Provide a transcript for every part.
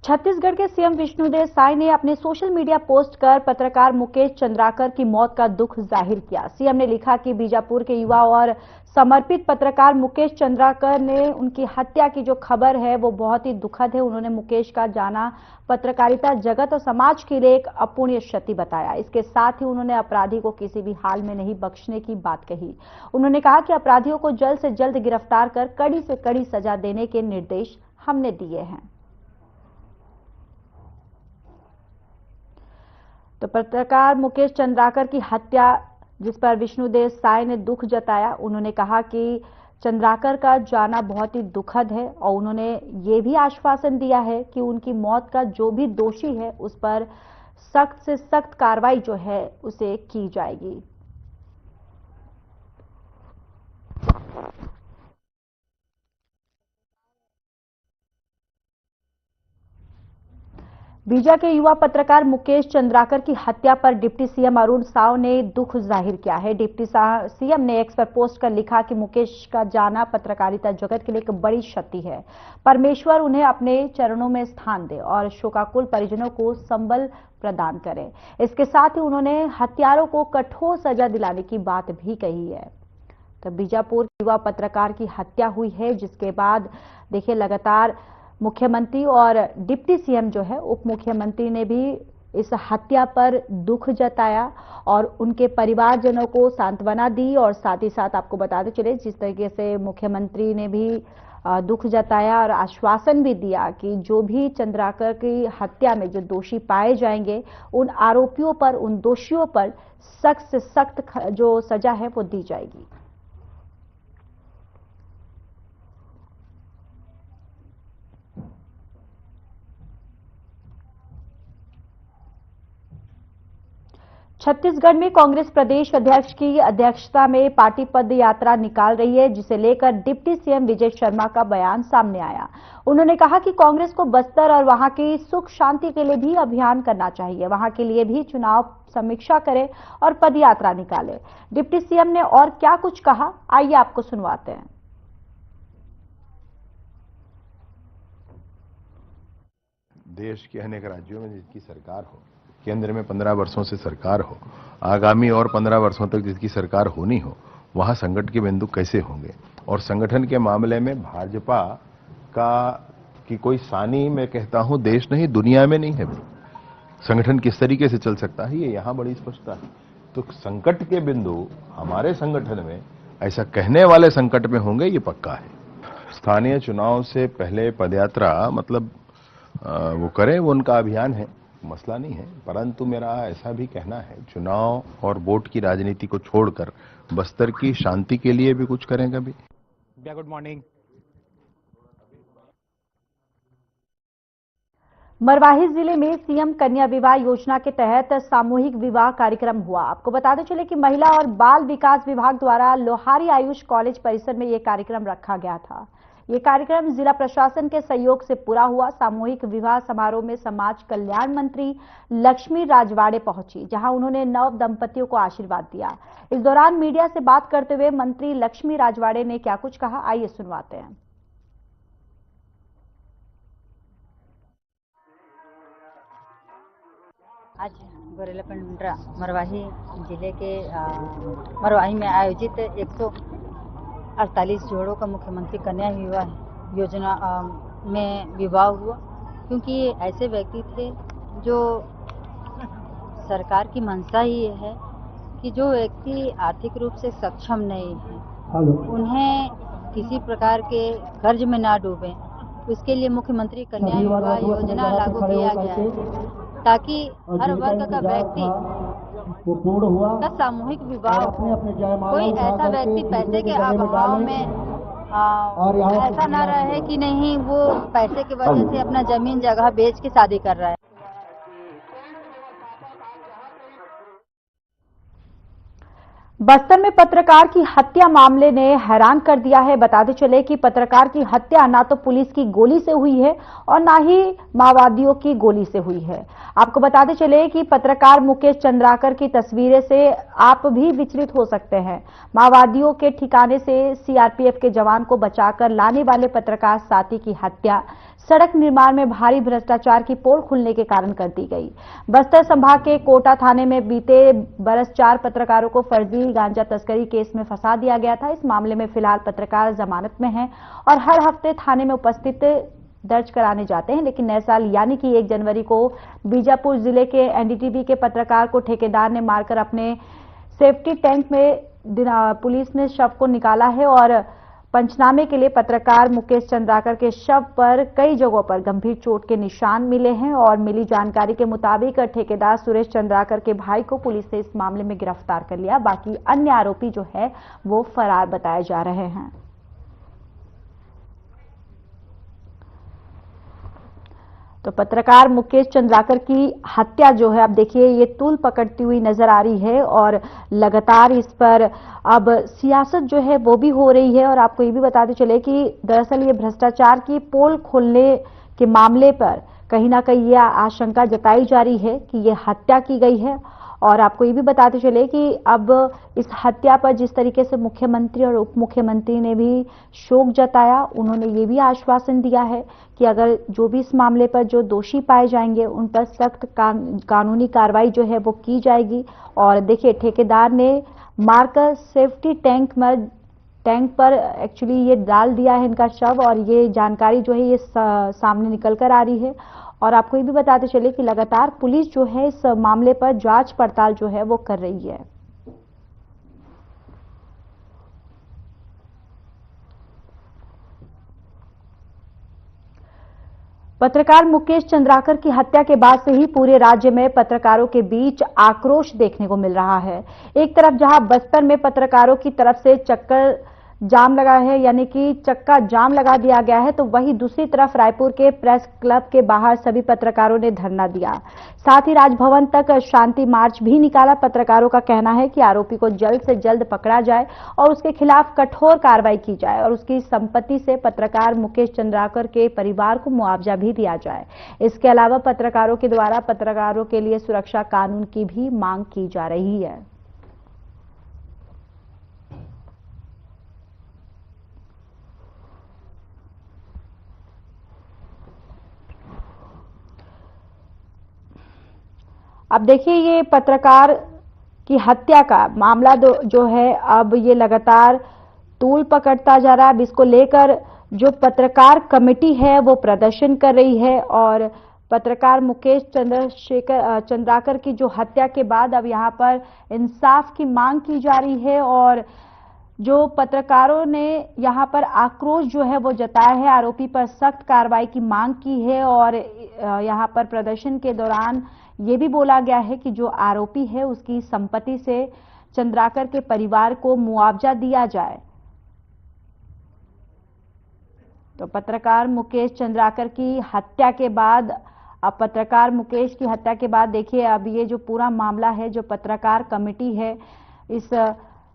छत्तीसगढ़ के सीएम विष्णुदेव साय ने अपने सोशल मीडिया पोस्ट कर पत्रकार मुकेश चंद्राकर की मौत का दुख जाहिर किया। सीएम ने लिखा कि बीजापुर के युवा और समर्पित पत्रकार मुकेश चंद्राकर ने उनकी हत्या की जो खबर है वो बहुत ही दुखद है। उन्होंने मुकेश का जाना पत्रकारिता जगत और समाज के लिए एक अपूर्णीय क्षति बताया। इसके साथ ही उन्होंने अपराधी को किसी भी हाल में नहीं बख्शने की बात कही। उन्होंने कहा कि अपराधियों को जल्द से जल्द गिरफ्तार कर कड़ी से कड़ी सजा देने के निर्देश हमने दिए हैं। तो पत्रकार मुकेश चंद्राकर की हत्या जिस पर विष्णुदेव साय ने दुख जताया। उन्होंने कहा कि चंद्राकर का जाना बहुत ही दुखद है और उन्होंने ये भी आश्वासन दिया है कि उनकी मौत का जो भी दोषी है उस पर सख्त से सख्त कार्रवाई जो है उसे की जाएगी। बीजा के युवा पत्रकार मुकेश चंद्राकर की हत्या पर डिप्टी सीएम अरुण साव ने दुख जाहिर किया है। डिप्टी सीएम ने एक्स पर पोस्ट कर लिखा कि मुकेश का जाना पत्रकारिता जगत के लिए एक बड़ी क्षति है। परमेश्वर उन्हें अपने चरणों में स्थान दे और शोकाकुल परिजनों को संबल प्रदान करें। इसके साथ ही उन्होंने हत्यारों को कठोर सजा दिलाने की बात भी कही है। तो बीजापुर युवा पत्रकार की हत्या हुई है, जिसके बाद देखिए लगातार मुख्यमंत्री और डिप्टी सीएम जो है उप मुख्यमंत्री ने भी इस हत्या पर दुख जताया और उनके परिवारजनों को सांत्वना दी। और साथ ही साथ आपको बताते चले जिस तरीके से मुख्यमंत्री ने भी दुख जताया और आश्वासन भी दिया कि जो भी चंद्राकर की हत्या में जो दोषी पाए जाएंगे उन आरोपियों पर, उन दोषियों पर सख्त से सख्त जो सजा है वो दी जाएगी। छत्तीसगढ़ में कांग्रेस प्रदेश अध्यक्ष की अध्यक्षता में पार्टी पद यात्रा निकाल रही है, जिसे लेकर डिप्टी सीएम विजय शर्मा का बयान सामने आया। उन्होंने कहा कि कांग्रेस को बस्तर और वहां की सुख शांति के लिए भी अभियान करना चाहिए, वहां के लिए भी चुनाव समीक्षा करे और पद यात्रा निकाले। डिप्टी सीएम ने और क्या कुछ कहा, आइए आपको सुनवाते हैं। देश के अनेक राज्यों में जिसकी सरकार हो, केंद्र में 15 वर्षों से सरकार हो, आगामी और 15 वर्षों तक जिसकी सरकार होनी हो, वहां संकट के बिंदु कैसे होंगे। और संगठन के मामले में भाजपा की कोई सानी मैं कहता हूं देश नहीं दुनिया में नहीं है। संगठन किस तरीके से चल सकता है ये यहां बड़ी स्पष्टता है। तो संकट के बिंदु हमारे संगठन में ऐसा कहने वाले संकट में होंगे ये पक्का है। स्थानीय चुनाव से पहले पदयात्रा मतलब वो करें, वो उनका अभियान है, मसला नहीं है। परंतु मेरा ऐसा भी कहना है चुनाव और वोट की राजनीति को छोड़कर बस्तर की शांति के लिए भी कुछ करें कभी। Good morning. मरवाही जिले में सीएम कन्या विवाह योजना के तहत सामूहिक विवाह कार्यक्रम हुआ। आपको बताते चले कि महिला और बाल विकास विभाग द्वारा लोहारी आयुष कॉलेज परिसर में यह कार्यक्रम रखा गया था। ये कार्यक्रम जिला प्रशासन के सहयोग से पूरा हुआ। सामूहिक विवाह समारोह में समाज कल्याण मंत्री लक्ष्मी राजवाड़े पहुंची, जहां उन्होंने नव दंपतियों को आशीर्वाद दिया। इस दौरान मीडिया से बात करते हुए मंत्री लक्ष्मी राजवाड़े ने क्या कुछ कहा, आइए सुनवाते हैं। आज गोरेला पेंड्रा मरवाही जिले के मरवाही में आयोजित 148 जोड़ों का मुख्यमंत्री कन्या विवाह योजना में विवाह हुआ, क्योंकि ऐसे व्यक्ति थे जो सरकार की मंशा ही ये है कि जो व्यक्ति आर्थिक रूप से सक्षम नहीं है उन्हें किसी प्रकार के कर्ज में ना डूबे। उसके लिए मुख्यमंत्री कन्या विवाह योजना लागू किया गया है, ताकि हर वर्ग का व्यक्ति का सामूहिक विवाह हो। कोई ऐसा व्यक्ति पैसे के अभाव में ऐसा ना रहे कि नहीं वो पैसे की वजह से अपना जमीन जगह बेच के शादी कर रहा है। बस्तर में पत्रकार की हत्या मामले ने हैरान कर दिया है। बताते चले कि पत्रकार की हत्या ना तो पुलिस की गोली से हुई है और ना ही माओवादियों की गोली से हुई है। आपको बताते चले कि पत्रकार मुकेश चंद्राकर की तस्वीरें से आप भी विचलित हो सकते हैं। माओवादियों के ठिकाने से सीआरपीएफ के जवान को बचाकर लाने वाले पत्रकार साथी की हत्या सड़क निर्माण में भारी भ्रष्टाचार की पोल खुलने के कारण कर दी गई। बस्तर संभाग के कोटा थाने में बीते बरस 4 पत्रकारों को फर्जी गांजा तस्करी केस में फंसा दिया गया था। इस मामले में फिलहाल पत्रकार जमानत में हैं और हर हफ्ते थाने में उपस्थित दर्ज कराने जाते हैं, लेकिन नए साल यानी कि 1 जनवरी को बीजापुर जिले के एनडीटीवी के पत्रकार को ठेकेदार ने मारकर अपने सेफ्टी टैंक में पुलिस ने शव को निकाला है और पंचनामे के लिए पत्रकार मुकेश चंद्राकर के शव पर कई जगहों पर गंभीर चोट के निशान मिले हैं और मिली जानकारी के मुताबिक ठेकेदार सुरेश चंद्राकर के भाई को पुलिस ने इस मामले में गिरफ्तार कर लिया। बाकी अन्य आरोपी जो है वो फरार बताए जा रहे हैं। तो पत्रकार मुकेश चंद्राकर की हत्या जो है, अब देखिए ये तूल पकड़ती हुई नजर आ रही है और लगातार इस पर अब सियासत जो है वो भी हो रही है। और आपको ये भी बताते चले कि दरअसल ये भ्रष्टाचार की पोल खोलने के मामले पर कहीं ना कहीं यह आशंका जताई जा रही है कि ये हत्या की गई है। और आपको ये भी बताते चले कि अब इस हत्या पर जिस तरीके से मुख्यमंत्री और उप मुख्यमंत्री ने भी शोक जताया, उन्होंने ये भी आश्वासन दिया है कि अगर जो भी इस मामले पर जो दोषी पाए जाएंगे उन पर सख्त कानूनी कार्रवाई जो है वो की जाएगी। और देखिए ठेकेदार ने मारकर सेफ्टी टैंक पर एक्चुअली ये डाल दिया है इनका शव और ये जानकारी जो है ये सामने निकल कर आ रही है। और आपको ये भी बताते चले कि लगातार पुलिस जो है इस मामले पर जांच पड़ताल जो है वो कर रही है। पत्रकार मुकेश चंद्राकर की हत्या के बाद से ही पूरे राज्य में पत्रकारों के बीच आक्रोश देखने को मिल रहा है। एक तरफ जहां बस्तर में पत्रकारों की तरफ से चक्कर जाम लगा है, यानी कि चक्का जाम लगा दिया गया है, तो वहीं दूसरी तरफ रायपुर के प्रेस क्लब के बाहर सभी पत्रकारों ने धरना दिया। साथ ही राजभवन तक शांति मार्च भी निकाला। पत्रकारों का कहना है कि आरोपी को जल्द से जल्द पकड़ा जाए और उसके खिलाफ कठोर कार्रवाई की जाए और उसकी संपत्ति से पत्रकार मुकेश चंद्राकर के परिवार को मुआवजा भी दिया जाए। इसके अलावा पत्रकारों के द्वारा पत्रकारों के लिए सुरक्षा कानून की भी मांग की जा रही है। अब देखिए ये पत्रकार की हत्या का मामला जो है अब ये लगातार तूल पकड़ता जा रहा है। अब इसको लेकर जो पत्रकार कमेटी है वो प्रदर्शन कर रही है और पत्रकार मुकेश चंद्राकर की जो हत्या के बाद अब यहाँ पर इंसाफ की मांग की जा रही है और जो पत्रकारों ने यहाँ पर आक्रोश जो है वो जताया है, आरोपी पर सख्त कार्रवाई की मांग की है और यहाँ पर प्रदर्शन के दौरान ये भी बोला गया है कि जो आरोपी है उसकी संपत्ति से चंद्राकर के परिवार को मुआवजा दिया जाए। तो पत्रकार मुकेश चंद्राकर की हत्या के बाद अब पत्रकार मुकेश की हत्या के बाद देखिए अब ये जो पूरा मामला है, जो पत्रकार कमेटी है इस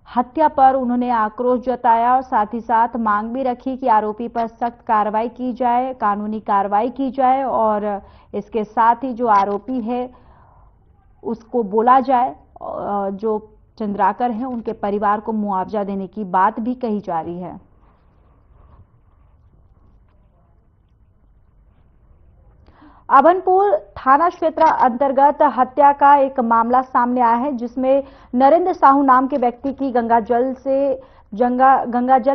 हत्या पर उन्होंने आक्रोश जताया और साथ ही साथ मांग भी रखी कि आरोपी पर सख्त कार्रवाई की जाए, कानूनी कार्रवाई की जाए और इसके साथ ही जो आरोपी है उसको बोला जाए। जो चंद्राकर हैं उनके परिवार को मुआवजा देने की बात भी कही जा रही है। अभनपुर थाना क्षेत्र अंतर्गत हत्या का एक मामला सामने आया है जिसमें नरेंद्र साहू नाम के व्यक्ति की गंगाजल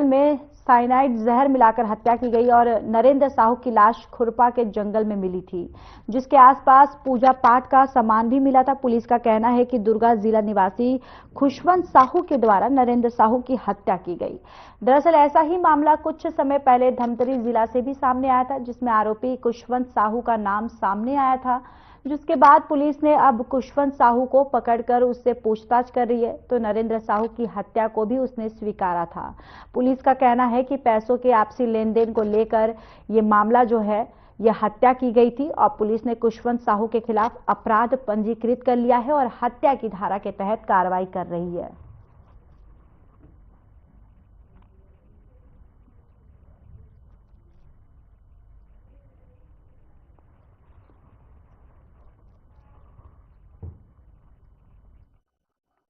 में साइनाइड जहर मिलाकर हत्या की गई और नरेंद्र साहू की लाश खुरपा के जंगल में मिली थी, जिसके आसपास पूजा पाठ का सामान भी मिला था। पुलिस का कहना है कि दुर्गा जिला निवासी खुशवंत साहू के द्वारा नरेंद्र साहू की हत्या की गई। दरअसल ऐसा ही मामला कुछ समय पहले धमतरी जिला से भी सामने आया था, जिसमें आरोपी खुशवंत साहू का नाम सामने आया था, जिसके बाद पुलिस ने अब खुशवंत साहू को पकड़कर उससे पूछताछ कर रही है। तो नरेंद्र साहू की हत्या को भी उसने स्वीकारा था। पुलिस का कहना है कि पैसों के आपसी लेन देन को लेकर ये मामला जो है यह हत्या की गई थी और पुलिस ने खुशवंत साहू के खिलाफ अपराध पंजीकृत कर लिया है और हत्या की धारा के तहत कार्रवाई कर रही है।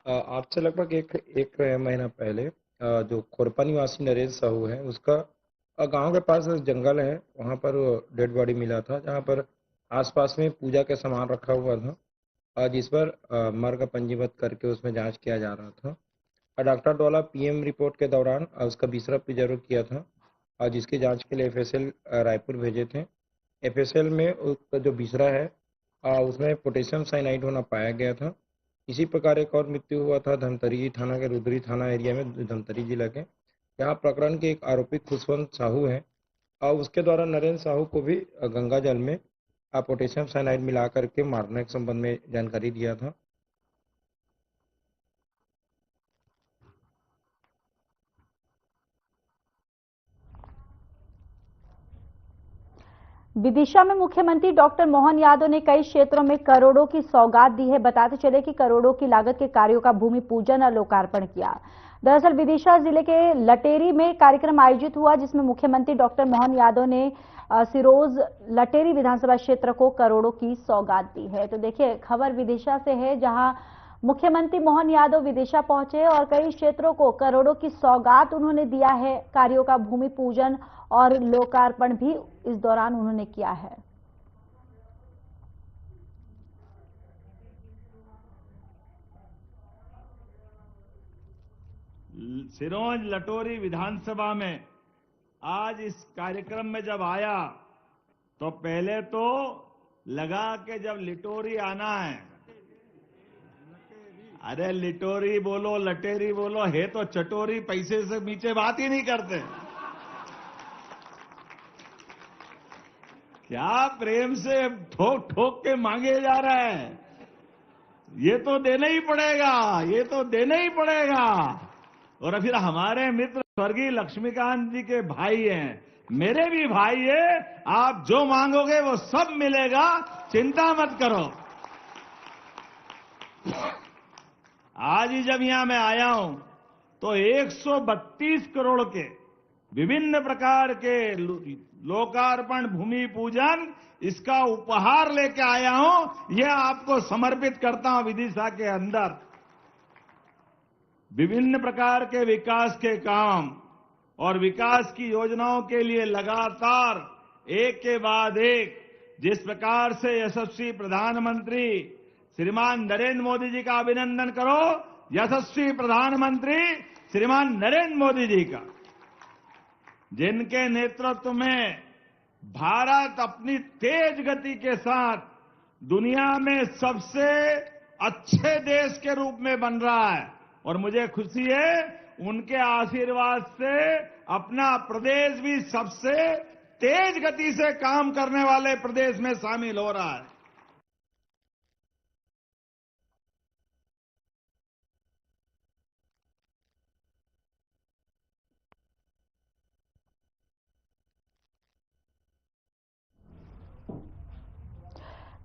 आज से लगभग एक महीना पहले जो खोरपा निवासी नरेश साहू है उसका गांव के पास जंगल है, वहां पर डेड बॉडी मिला था, जहां पर आसपास में पूजा का सामान रखा हुआ था, जिस पर मर्ग पंजीबद्ध करके उसमें जांच किया जा रहा था। डॉक्टर द्वारा पीएम रिपोर्ट के दौरान उसका बिसरा प्रिजर्व किया था, जिसकी जांच के लिए एफएसएल रायपुर भेजे थे। एफएसएल में उसका जो बिसरा है उसमें पोटेशियम साइनाइड होना पाया गया था। इसी प्रकार एक और मृत्यु हुआ था धमतरी थाना के रुद्री थाना एरिया में, धमतरी जिला के, यहाँ प्रकरण के एक आरोपी खुशवंत साहू हैं और उसके द्वारा नरेंद्र साहू को भी गंगा जल में पोटेशियम साइनाइड मिला करके मारने के संबंध में जानकारी दिया था। विदिशा में मुख्यमंत्री डॉक्टर मोहन यादव ने कई क्षेत्रों में करोड़ों की सौगात दी है। बताते चले कि करोड़ों की लागत के कार्यों का भूमि पूजन और लोकार्पण किया। दरअसल विदिशा जिले के लटेरी में कार्यक्रम आयोजित हुआ, जिसमें मुख्यमंत्री डॉक्टर मोहन यादव ने सिरोज लटेरी विधानसभा क्षेत्र को करोड़ों की सौगात दी है। तो देखिए, खबर विदिशा से है, जहां मुख्यमंत्री मोहन यादव विदिशा पहुंचे और कई क्षेत्रों को करोड़ों की सौगात उन्होंने दिया है। कार्यों का भूमि पूजन और लोकार्पण भी इस दौरान उन्होंने किया है। सिरोंज लटोरी विधानसभा में आज इस कार्यक्रम में जब आया तो पहले तो लगा कि जब लिटोरी आना है, अरे लिटोरी बोलो लटेरी बोलो, है तो चटोरी, पैसे से नीचे बात ही नहीं करते। क्या प्रेम से ठोक ठोक के मांगे जा रहे हैं, ये तो देना ही पड़ेगा, ये तो देना ही पड़ेगा। और फिर हमारे मित्र स्वर्गीय लक्ष्मीकांत जी के भाई हैं, मेरे भी भाई है, आप जो मांगोगे वो सब मिलेगा, चिंता मत करो। आज ही जब यहां मैं आया हूं तो 132 करोड़ के विभिन्न प्रकार के लोकार्पण भूमि पूजन इसका उपहार लेके आया हूं, यह आपको समर्पित करता हूं। विदिशा के अंदर विभिन्न प्रकार के विकास के काम और विकास की योजनाओं के लिए लगातार एक के बाद एक जिस प्रकार से यशस्वी प्रधानमंत्री श्रीमान नरेंद्र मोदी जी का अभिनंदन करो, यशस्वी प्रधानमंत्री श्रीमान नरेंद्र मोदी जी का, जिनके नेतृत्व में भारत अपनी तेज गति के साथ दुनिया में सबसे अच्छे देश के रूप में बन रहा है। और मुझे खुशी है उनके आशीर्वाद से अपना प्रदेश भी सबसे तेज गति से काम करने वाले प्रदेश में शामिल हो रहा है।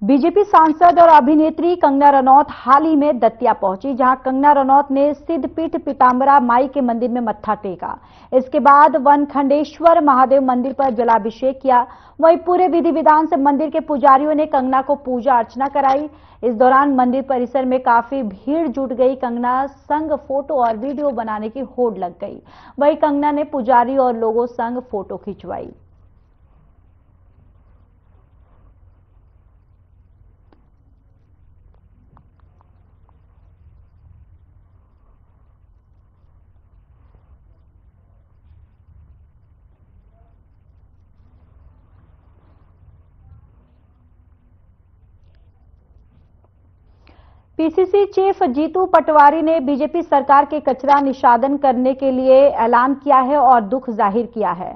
बीजेपी सांसद और अभिनेत्री कंगना रनौत हाल ही में दतिया पहुंची, जहां कंगना रनौत ने सिद्धपीठ पीतांबरा माई के मंदिर में मत्था टेका। इसके बाद वनखंडेश्वर महादेव मंदिर पर जलाभिषेक किया। वहीं पूरे विधि विधान से मंदिर के पुजारियों ने कंगना को पूजा अर्चना कराई। इस दौरान मंदिर परिसर में काफी भीड़ जुट गई। कंगना संग फोटो और वीडियो बनाने की होड़ लग गई। वहीं कंगना ने पुजारी और लोगों संग photo खिंचवाई। PCC chief Jitu Patwari ने बीजेपी सरकार के कचरा निषादन करने के लिए ऐलान किया है और दुख जाहिर किया है।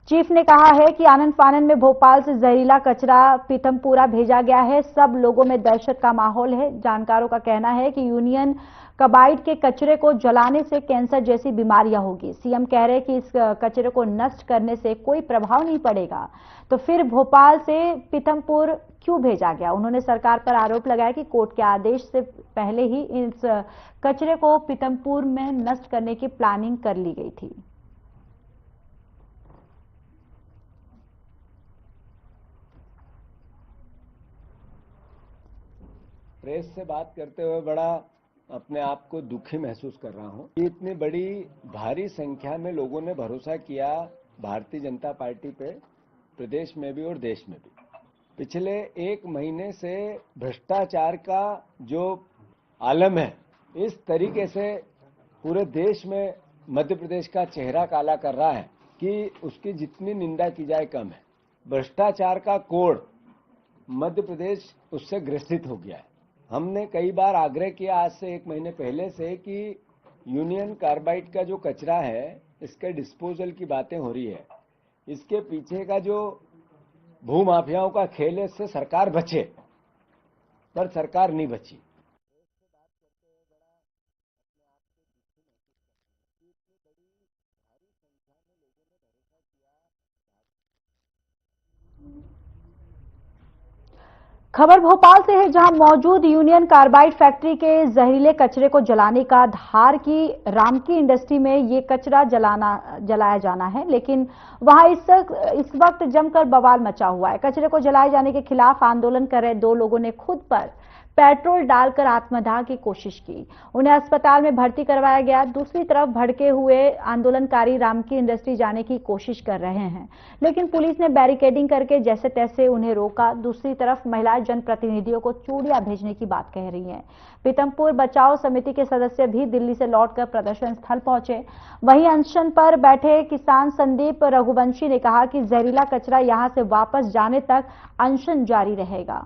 चीफ ने कहा है कि आनन फानन में भोपाल से जहरीला कचरा पीथमपुरा भेजा गया है। सब लोगों में दहशत का माहौल है। जानकारों का कहना है कि यूनियन कार्बाइड के कचरे को जलाने से कैंसर जैसी बीमारियां होगी। सीएम कह रहे हैं कि इस कचरे को नष्ट करने से कोई प्रभाव नहीं पड़ेगा, तो फिर भोपाल से पीथमपुर क्यों भेजा गया। उन्होंने सरकार पर आरोप लगाया कि कोर्ट के आदेश से पहले ही इस कचरे को पीथमपुर में नष्ट करने की प्लानिंग कर ली गई थी। प्रेस से बात करते हुए बड़ा अपने आप को दुखी महसूस कर रहा हूं। इतनी बड़ी भारी संख्या में लोगों ने भरोसा किया भारतीय जनता पार्टी पे, प्रदेश में भी और देश में भी। पिछले 1 महीने से भ्रष्टाचार का जो आलम है, इस तरीके से पूरे देश में मध्य प्रदेश का चेहरा काला कर रहा है कि उसकी जितनी निंदा की जाए कम है। भ्रष्टाचार का कोढ़ मध्य प्रदेश उससे ग्रसित हो गया है। हमने कई बार आग्रह किया आज से 1 महीने पहले से कि यूनियन कार्बाइड का जो कचरा है, इसके डिस्पोजल की बातें हो रही है। इसके पीछे का जो भूमाफियाओं का खेल है, इससे सरकार बचे, पर सरकार नहीं बची। खबर भोपाल से है, जहां मौजूद यूनियन कार्बाइड फैक्ट्री के जहरीले कचरे को जलाने का धार की रामकी इंडस्ट्री में ये कचरा जलाया जाना है, लेकिन वहां इस वक्त जमकर बवाल मचा हुआ है। कचरे को जलाए जाने के खिलाफ आंदोलन कर रहे 2 लोगों ने खुद पर पेट्रोल डालकर आत्मदाह की कोशिश की। उन्हें अस्पताल में भर्ती करवाया गया। दूसरी तरफ भड़के हुए आंदोलनकारी रामकी इंडस्ट्री जाने की कोशिश कर रहे हैं, लेकिन पुलिस ने बैरिकेडिंग करके जैसे तैसे उन्हें रोका। दूसरी तरफ महिला जनप्रतिनिधियों को चूड़ियां भेजने की बात कह रही हैं। पीतमपुर बचाओ समिति के सदस्य भी दिल्ली से लौटकर प्रदर्शन स्थल पहुंचे। वहीं अनशन पर बैठे किसान संदीप रघुवंशी ने कहा कि जहरीला कचरा यहां से वापस जाने तक अनशन जारी रहेगा।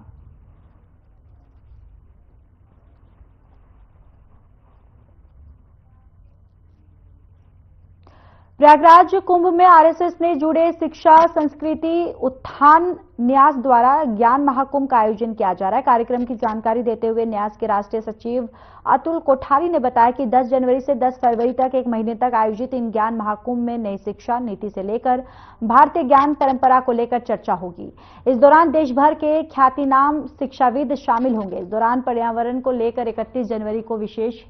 प्रयागराज कुंभ में आरएसएस ने जुड़े शिक्षा संस्कृति उत्थान न्यास द्वारा ज्ञान महाकुंभ का आयोजन किया जा रहा है। कार्यक्रम की जानकारी देते हुए न्यास के राष्ट्रीय सचिव अतुल कोठारी ने बताया कि 10 जनवरी से 10 फरवरी तक 1 महीने तक आयोजित इन ज्ञान महाकुंभ में नई शिक्षा नीति से लेकर भारतीय ज्ञान परंपरा को लेकर चर्चा होगी। इस दौरान देश भर के ख्यातिनाम शिक्षाविद शामिल होंगे। इस दौरान पर्यावरण को लेकर 31 जनवरी को विशेष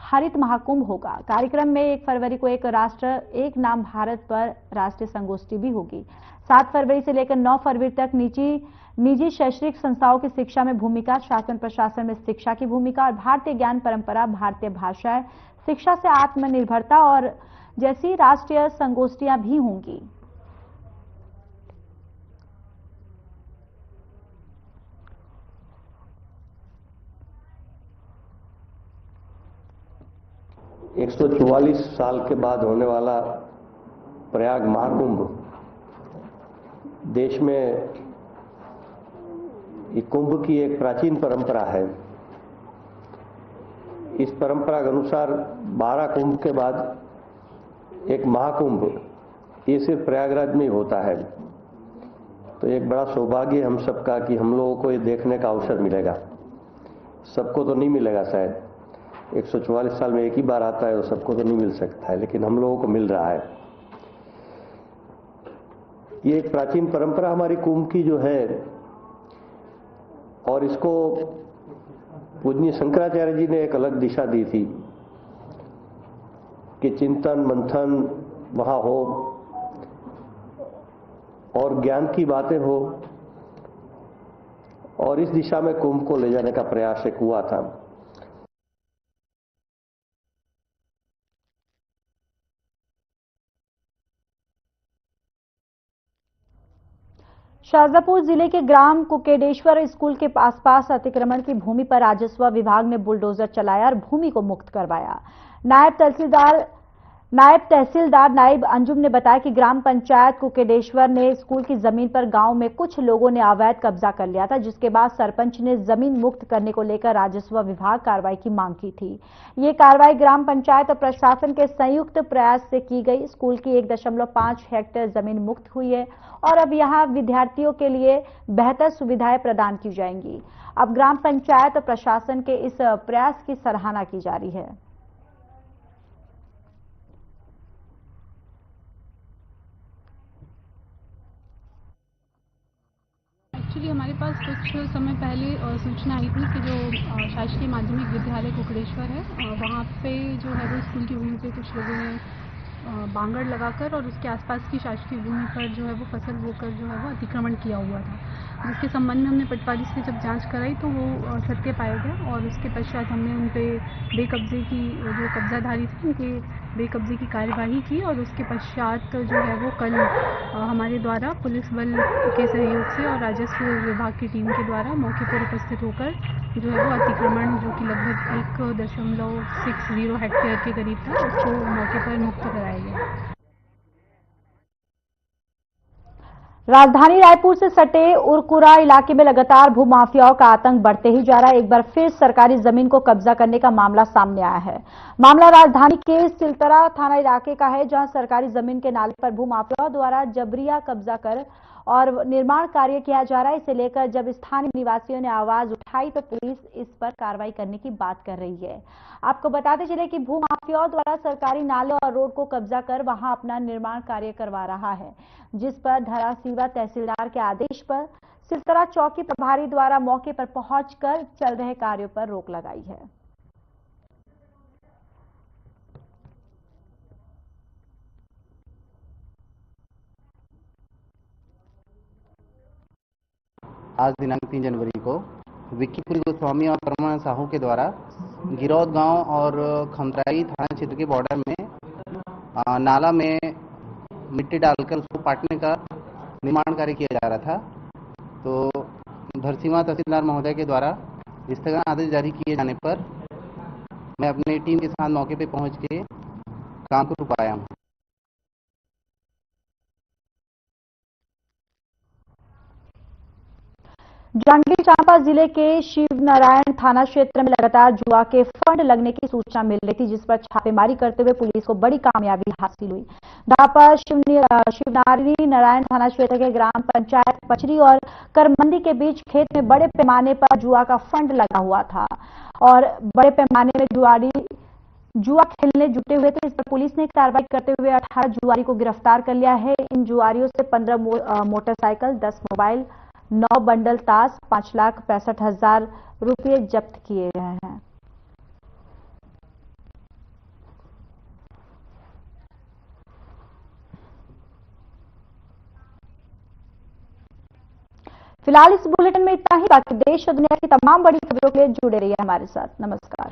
हरित महाकुंभ होगा। कार्यक्रम में 1 फरवरी को एक राष्ट्र एक नाम भारत पर राष्ट्रीय संगोष्ठी भी होगी। 7 फरवरी से लेकर 9 फरवरी तक निजी शैक्षणिक संस्थाओं की शिक्षा में भूमिका, शासन प्रशासन में शिक्षा की भूमिका और भारतीय ज्ञान परंपरा, भारतीय भाषाएं, शिक्षा से आत्मनिर्भरता और जैसी राष्ट्रीय संगोष्ठियां भी होंगी। एक 144 साल के बाद होने वाला प्रयाग महाकुंभ, देश में ये कुंभ की एक प्राचीन परंपरा है। इस परंपरा के अनुसार 12 कुंभ के बाद एक महाकुंभ, ये सिर्फ प्रयागराज में ही होता है। तो एक बड़ा सौभाग्य हम सबका कि हम लोगों को ये देखने का अवसर मिलेगा। सबको तो नहीं मिलेगा, शायद 144 साल में एक ही बार आता है, तो सबको तो नहीं मिल सकता है, लेकिन हम लोगों को मिल रहा है। ये एक प्राचीन परंपरा हमारी कुंभ की जो है, और इसको पूजनीय शंकराचार्य जी ने एक अलग दिशा दी थी कि चिंतन मंथन वहां हो और ज्ञान की बातें हो, और इस दिशा में कुंभ को ले जाने का प्रयास एक हुआ था। शाजापुर जिले के ग्राम कुकेडेश्वर स्कूल के आसपास अतिक्रमण की भूमि पर राजस्व विभाग ने बुलडोजर चलाया और भूमि को मुक्त करवाया। नायब तहसीलदार नाइब अंजुम ने बताया कि ग्राम पंचायत कुकेडेश्वर ने स्कूल की जमीन पर गांव में कुछ लोगों ने अवैध कब्जा कर लिया था, जिसके बाद सरपंच ने जमीन मुक्त करने को लेकर राजस्व विभाग कार्रवाई की मांग की थी। ये कार्रवाई ग्राम पंचायत और प्रशासन के संयुक्त प्रयास से की गई। स्कूल की 1.5 हेक्टेयर जमीन मुक्त हुई है और अब यहां विद्यार्थियों के लिए बेहतर सुविधाएं प्रदान की जाएंगी। अब ग्राम पंचायत और प्रशासन के इस प्रयास की सराहना की जा रही है। एक्चुअली हमारे पास कुछ समय पहले सूचना आई थी कि जो शासकीय माध्यमिक विद्यालय कुकड़ेश्वर है, वहाँ पे जो है वो स्कूल की भूमि पे कुछ लोगों ने बांगड़ लगाकर और उसके आसपास की शासकीय भूमि पर जो है वो फसल बोकर जो है वो अतिक्रमण किया हुआ था, जिसके संबंध में हमने पटवारी से जब जांच कराई तो वो सत्य पाया गया और उसके पश्चात हमने उन पे बेकब्जे की जो कब्जाधारी थे उनके बेकब्जे की कार्यवाही की और उसके पश्चात जो है वो कल हमारे द्वारा पुलिस बल के सहयोग से और राजस्व विभाग की टीम के द्वारा मौके पर उपस्थित होकर जो है वो अतिक्रमण जो कि लगभग 1.60 हेक्टेयर के करीब था उसको मौके पर मुक्त कराया गया। राजधानी रायपुर से सटे उरकुरा इलाके में लगातार भूमाफियाओं का आतंक बढ़ते ही जा रहा है। एक बार फिर सरकारी जमीन को कब्जा करने का मामला सामने आया है। मामला राजधानी के सिलतरा थाना इलाके का है, जहां सरकारी जमीन के नाले पर भूमाफियाओं द्वारा जबरिया कब्जा कर और निर्माण कार्य किया जा रहा है। इसे लेकर जब स्थानीय निवासियों ने आवाज उठाई तो पुलिस इस पर कार्रवाई करने की बात कर रही है। आपको बताते चले कि भूमाफियाओं द्वारा सरकारी नाले और रोड को कब्जा कर वहां अपना निर्माण कार्य करवा रहा है, जिस पर धरासीवा तहसीलदार के आदेश पर सिलतरा चौकी प्रभारी द्वारा मौके पर पहुंचकर चल रहे कार्यों पर रोक लगाई है। आज दिनांक 3 जनवरी को विक्कीपुरी गोस्वामी और परमान साहू के द्वारा गिरौद गांव और खमतराई थाना क्षेत्र के बॉर्डर में नाला में मिट्टी डालकर उसको पाटने का निर्माण कार्य किया जा रहा था। तो धरसीवा तहसीलदार महोदय के द्वारा स्थगन आदेश जारी किए जाने पर मैं अपनी टीम के साथ मौके पर पहुंच के काम को रुकवाया हूँ। जांजगीर चांपा जिले के शिवनारायण थाना क्षेत्र में लगातार जुआ के फंड लगने की सूचना मिल रही थी, जिस पर छापेमारी करते हुए पुलिस को बड़ी कामयाबी हासिल हुई। जहां पर शिवनारायण थाना क्षेत्र के ग्राम पंचायत पचरी और करमंदी के बीच खेत में बड़े पैमाने पर जुआ का फंड लगा हुआ था और बड़े पैमाने में जुआ खेलने जुटे हुए थे। इस पर पुलिस ने कार्रवाई करते हुए 18 जुआरी को गिरफ्तार कर लिया है। इन जुआरियों से 15 मोटरसाइकिल, 10 मोबाइल, 9 बंडल ताश, 5,65,000 रुपये जब्त किए गए हैं। फिलहाल इस बुलेटिन में इतना ही। बाकी देश और दुनिया की तमाम बड़ी खबरों के लिए जुड़े रहिए हमारे साथ। नमस्कार।